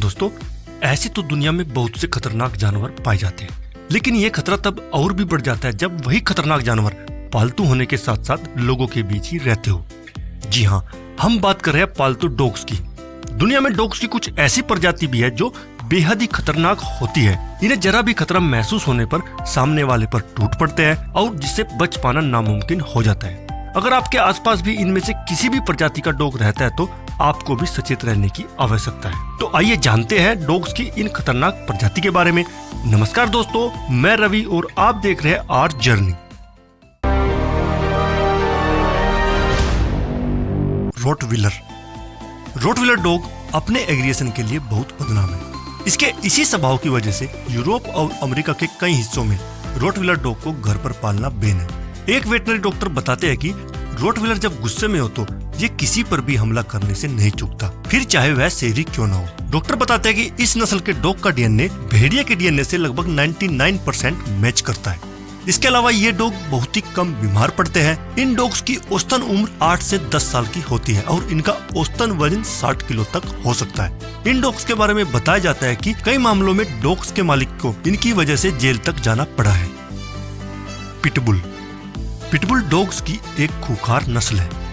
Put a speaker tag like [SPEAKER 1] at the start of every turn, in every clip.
[SPEAKER 1] दोस्तों, ऐसे तो दुनिया में बहुत से खतरनाक जानवर पाए जाते हैं, लेकिन ये खतरा तब और भी बढ़ जाता है जब वही खतरनाक जानवर पालतू होने के साथ साथ लोगों के बीच ही रहते हो। जी हाँ, हम बात कर रहे हैं पालतू डॉग्स की। दुनिया में डॉग्स की कुछ ऐसी प्रजाति भी है जो बेहद ही खतरनाक होती है। इन्हें जरा भी खतरा महसूस होने पर सामने वाले पर टूट पड़ते हैं और जिससे बच पाना नामुमकिन हो जाता है। अगर आपके आसपास भी इनमें से किसी भी प्रजाति का डॉग रहता है तो आपको भी सचेत रहने की आवश्यकता है। तो आइए जानते हैं डॉग्स की इन खतरनाक प्रजाति के बारे में। नमस्कार दोस्तों, मैं रवि और आप देख रहे हैं आवर जर्नी। रोटविलर डॉग अपने एग्रेशन के लिए बहुत बदनाम है। इसके इसी स्वभाव की वजह से यूरोप और अमेरिका के कई हिस्सों में रोटविलर डॉग को घर पर पालना बैन है। एक वेटनरी डॉक्टर बताते हैं कि रोटविलर जब गुस्से में हो तो ये किसी पर भी हमला करने से नहीं चूकता, फिर चाहे वह शेरी क्यों ना हो। डॉक्टर बताते हैं कि इस नस्ल के डॉग का डीएनए भेड़िया के डीएनए से लगभग 99% मैच करता है। इसके अलावा ये डॉग बहुत ही कम बीमार पड़ते हैं। इन डॉग्स की औसतन उम्र 8 से 10 साल की होती है और इनका औसतन वजन 60 किलो तक हो सकता है। इन डॉग्स के बारे में बताया जाता है कि कई मामलों में डॉग्स के मालिक को इनकी वजह से जेल तक जाना पड़ा है। पिटबुल डॉग्स की एक खूंखार नस्ल है।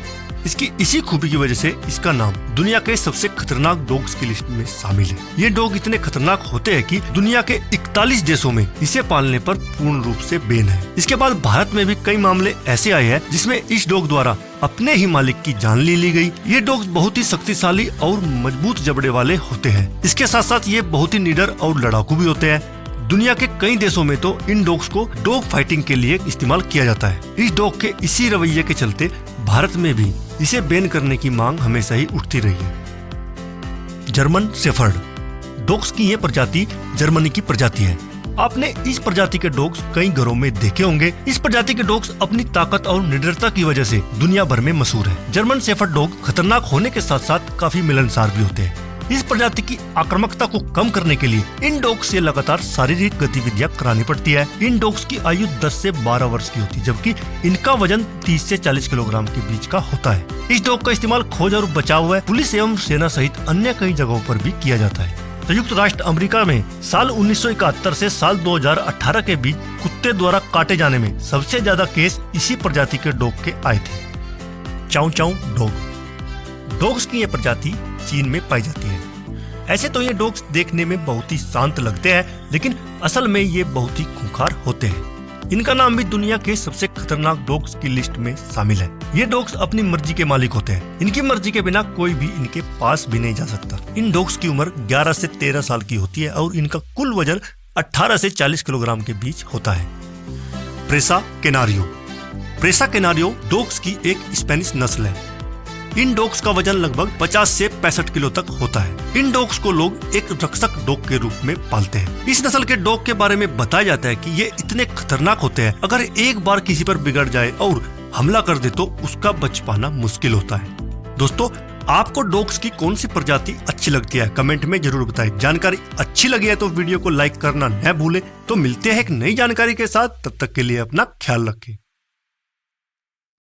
[SPEAKER 1] इसकी इसी खूबी की वजह से इसका नाम दुनिया के सबसे खतरनाक डॉग्स की लिस्ट में शामिल है। ये डॉग इतने खतरनाक होते हैं कि दुनिया के 41 देशों में इसे पालने पर पूर्ण रूप से बैन है। इसके बाद भारत में भी कई मामले ऐसे आए हैं जिसमें इस डॉग द्वारा अपने ही मालिक की जान ले ली गई। ये डॉग्स बहुत ही शक्तिशाली और मजबूत जबड़े वाले होते हैं। इसके साथ साथ ये बहुत ही निडर और लड़ाकू भी होते हैं। दुनिया के कई देशों में तो इन डॉग्स को डॉग फाइटिंग के लिए इस्तेमाल किया जाता है। इस डॉग के इसी रवैये के चलते भारत में भी इसे बैन करने की मांग हमेशा ही उठती रही है। जर्मन शेफर्ड डॉग्स की ये प्रजाति जर्मनी की प्रजाति है। आपने इस प्रजाति के डॉग्स कई घरों में देखे होंगे। इस प्रजाति के डॉग्स अपनी ताकत और निडरता की वजह से दुनिया भर में मशहूर है। जर्मन शेफर्ड डॉग खतरनाक होने के साथ साथ काफी मिलनसार भी होते हैं। इस प्रजाति की आक्रामकता को कम करने के लिए इन डॉग्स से लगातार शारीरिक गतिविधियां करानी पड़ती है। इन डॉग्स की आयु 10 से 12 वर्ष की होती है, जबकि इनका वजन 30 से 40 किलोग्राम के बीच का होता है। इस डॉग का इस्तेमाल खोज और बचाव, पुलिस एवं सेना सहित अन्य कई जगहों पर भी किया जाता है। संयुक्त राष्ट्र अमेरिका में साल 1971 से साल 2018 के बीच कुत्ते द्वारा काटे जाने में सबसे ज्यादा केस इसी प्रजाति के डॉग के आए थे। चाउ चाउ डॉग डॉग्स की यह प्रजाति चीन में पाई जाती है। ऐसे तो ये डॉग्स देखने में बहुत ही शांत लगते हैं, लेकिन असल में ये बहुत ही खूंखार होते हैं। इनका नाम भी दुनिया के सबसे खतरनाक डॉग्स की लिस्ट में शामिल है। ये डॉग्स अपनी मर्जी के मालिक होते हैं। इनकी मर्जी के बिना कोई भी इनके पास भी नहीं जा सकता। इन डॉग्स की उम्र 11 से 13 साल की होती है और इनका कुल वजन 18 से 40 किलोग्राम के बीच होता है। प्रेसा कैनारियो डॉग्स की एक स्पेनिश नस्ल है। इन डॉग्स का वजन लगभग 50 से 65 किलो तक होता है। इन डॉग्स को लोग एक रक्षक डॉग के रूप में पालते हैं। इस नस्ल के डॉग के बारे में बताया जाता है कि ये इतने खतरनाक होते हैं, अगर एक बार किसी पर बिगड़ जाए और हमला कर दे तो उसका बच पाना मुश्किल होता है। दोस्तों, आपको डॉग्स की कौन सी प्रजाति अच्छी लगती है कमेंट में जरूर बताएं। जानकारी अच्छी लगी है तो वीडियो को लाइक करना न भूलें। तो मिलते हैं एक नई जानकारी के साथ, तब तक के लिए अपना ख्याल रखें।